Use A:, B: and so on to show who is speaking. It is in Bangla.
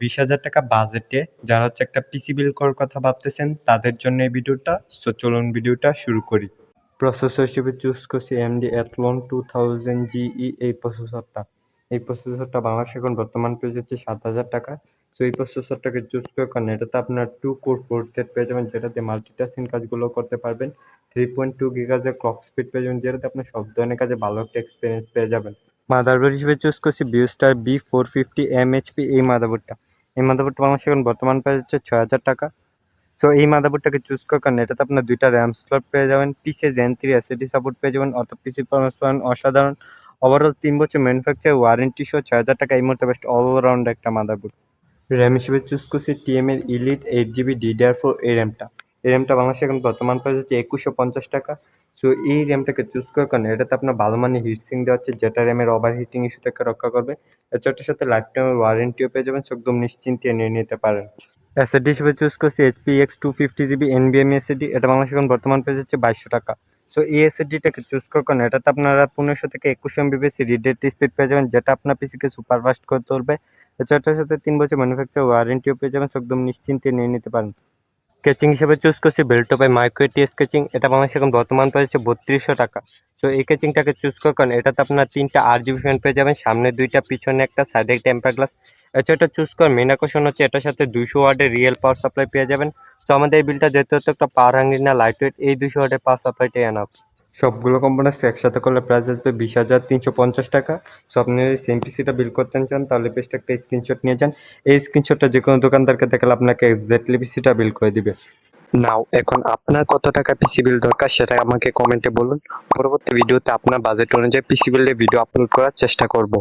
A: 20,000 টাকা বাজেটে যারা হচ্ছে একটা পিসি বিল্ড করার কথা ভাবতেছেন তাদের জন্য এই ভিডিওটা। সো চলুন ভিডিওটা শুরু করি। প্রসেসর হিসেবে চুজ করছি AMD Athlon 2000 GE এই প্রসেসরটা। এই প্রসেসরটা বাংলাদেশে এখন বর্তমান পেয়ে যাচ্ছে 7,000 টাকা। সো এই প্রসেসরটাকে চুজ করার কারণ এটাতে আপনার 2 কোর 4 থ্রেড পেয়ে যাবেন, যেটাতে মাল্টিটাস্কিং কাজগুলো করতে পারবেন। 3.2 গিগাহার্টজের ক্লক স্পিড পেয়ে যাবেন, যেটাতে আপনি সব ধরনের কাজে ভালো একটা এক্সপিরিয়েন্স পেয়ে যাবেন। মাদারবোর্ড হিসেবে চুজ করছি বিউস্টার B450 MHP এই মাদারবোর্ডটা। এই মাদারবোর্ডটা বাংলাদেশে এখন বর্তমান প্রাইস হচ্ছে 6,000 টাকা। সো এই মাদারবোর্ডটাকে চুজ করার কারণে এটাতে আপনার 2টা র্যাম স্লট পেয়ে যাবেন, PCIe Gen 3 SSD সাপোর্ট পেয়ে যাবেন, অর্থাৎ পিসি পারফরম্যান্স পাবেন অসাধারণ। ওভারঅল 3 বছর ম্যানুফ্যাকচার ওয়ারেন্টি সহ 6,000 টাকা এই মুহূর্তে বেস্ট অলরাউন্ড একটা মাদারবোর্ড। র্যাম হিসেবে চুজ করছি TM এর ইলিট 8GB DDR4 এই র্যামটা। এই র্যামটা বাংলাদেশে এখন বর্তমান প্রাইস হচ্ছে 2,150 টাকা। সো এই র্যামটাকে চুজ করার কারণে এটাতে আপনার ভালো মানের হিটসিং দেওয়া হচ্ছে, যেটা র্যামের ওভার হিটিং ইস্যু থেকে রক্ষা করবে। এছাড়ার সাথে লাইফ টাইমের ওয়ারেন্টিও পেয়ে যাবেন, সো একদম নিশ্চিন্তে নিয়ে নিতে পারেন। এসএসডি হিসেবে চুজ করছি HP X250GB NVMe এসএসডি। এটা বাংলাদেশে এখন বর্তমান প্রাইস হচ্ছে 2,200 টাকা। সো এই এসএসডিটাকে চুজ করার কারণে এটাতে আপনারা 1500 থেকে 2100 MB/s রিড রেট স্পিড পেয়ে যাবেন, যেটা আপনার পিসিকে সুপার ফাস্ট করে তুলবে। এছাড়ার সাথে 3 বছর ম্যানুফ্যাকচার ওয়ারেন্টিও পেয়ে যাবেন, সো একদম নিশ্চিন্তে নিয়ে নিতে পারেন। স্কেচিং হিসেবে চুজ করছি বেলটপে মাইক্রো AT স্কেচিং। এটা বাংলাদেশে এখন বর্তমান প্রাইস হচ্ছে 3200 টাকা। সো এই স্কেচিংটাকে চুজ করার কারণে এটাতে আপনার 3টা RGB ফ্যান পেয়ে যাবেন, সামনে 2টা পিছনে একটা, সাইডে টেম্পার গ্লাস। এছাড়া এটা চুজ করার মেন আকর্ষণ হচ্ছে এটার সাথে 200 ওয়াটের রিয়েল পাওয়ার সাপ্লাই পেয়ে যাবেন। সো আমাদের এই বিলটা যেহেতু একটা পাওয়ার হাঙ্গরি না, লাইট ওয়েট, এই 200 ওয়াটের পাওয়ার সাপ্লাইটাই এনাফ। সবগুলো কম্পোনেন্টস একসাথে করলে প্রাইস আসবে 20,350 টাকা। সো আপনি যদি সেম পিসিটা বিল করতে চান তাহলে বেস্ট একটা স্ক্রিনশট নিয়ে যান। এই স্ক্রিনশটটা যে কোনো দোকানদারকে দেখালে আপনাকে এক্স্যাক্টলি পিসিটা বিল করে দিবে। নাও এখন আপনার কত টাকা পিসি বিল দরকার সেটা আমাকে কমেন্টে বলুন। পরবর্তী ভিডিওতে আপনার বাজেট অনুযায়ী পিসি বিলের ভিডিও আপলোড করার চেষ্টা করব।